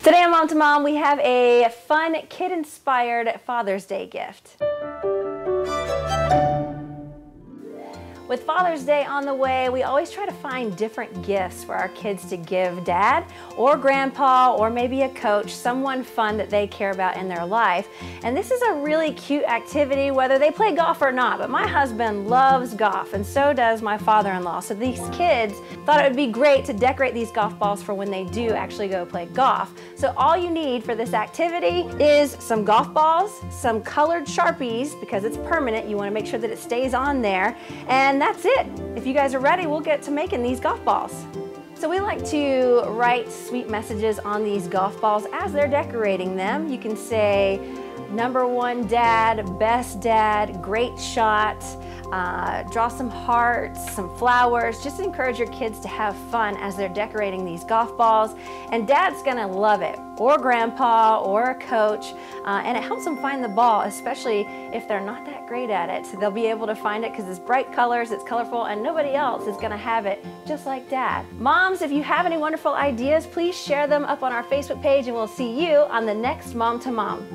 Today on Mom to Mom, we have a fun, kid-inspired Father's Day gift. With Father's Day on the way, we always try to find different gifts for our kids to give dad or grandpa or maybe a coach, someone fun that they care about in their life. And this is a really cute activity, whether they play golf or not. But my husband loves golf, and so does my father-in-law. So these kids thought it would be great to decorate these golf balls for when they do actually go play golf. So all you need for this activity is some golf balls, some colored Sharpies, because it's permanent. You want to make sure that it stays on there. And that's it. If you guys are ready, we'll get to making these golf balls. So we like to write sweet messages on these golf balls as they're decorating them. You can say, #1 dad, best dad, great shot, draw some hearts, some flowers. Just encourage your kids to have fun as they're decorating these golf balls. And dad's gonna love it, or grandpa, or a coach. And it helps them find the ball, especially if they're not that great at it. So they'll be able to find it because it's bright colors, it's colorful, and nobody else is gonna have it just like dad. Moms, if you have any wonderful ideas, please share them up on our Facebook page, and we'll see you on the next Mom to Mom.